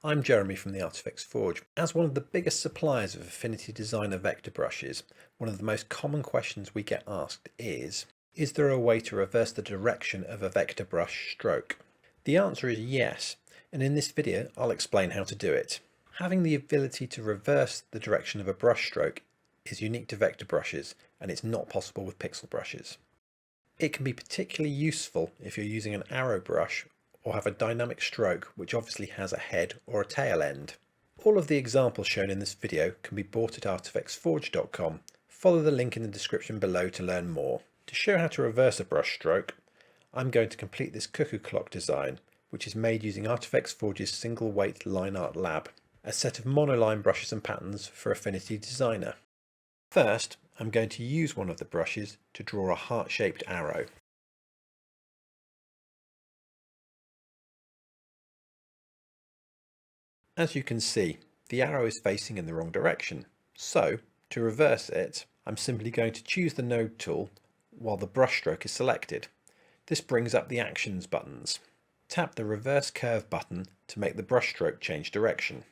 I'm Jeremy from the Artifex Forge. As one of the biggest suppliers of Affinity Designer vector brushes, one of the most common questions we get asked is there a way to reverse the direction of a vector brush stroke? The answer is yes, and in this video I'll explain how to do it. Having the ability to reverse the direction of a brush stroke is unique to vector brushes, and it's not possible with pixel brushes. It can be particularly useful if you're using an arrow brush or have a dynamic stroke which obviously has a head or a tail end. All of the examples shown in this video can be bought at artifexforge.com. Follow the link in the description below to learn more. To show how to reverse a brush stroke, I'm going to complete this cuckoo clock design, which is made using Artifex Forge's single weight line art lab, a set of monoline brushes and patterns for Affinity Designer. First, I'm going to use one of the brushes to draw a heart-shaped arrow. As you can see, the arrow is facing in the wrong direction. So, to reverse it, I'm simply going to choose the node tool while the brush stroke is selected. This brings up the actions buttons. Tap the reverse curve button to make the brush stroke change direction.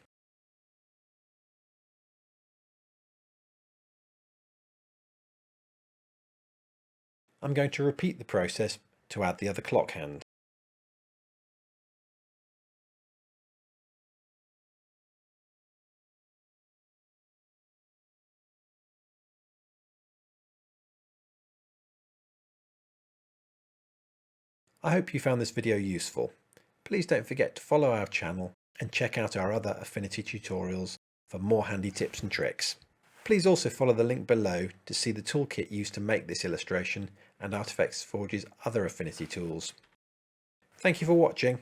I'm going to repeat the process to add the other clock hand. I hope you found this video useful. Please don't forget to follow our channel and check out our other Affinity tutorials for more handy tips and tricks. Please also follow the link below to see the toolkit used to make this illustration and Artifex Forge's other Affinity tools. Thank you for watching.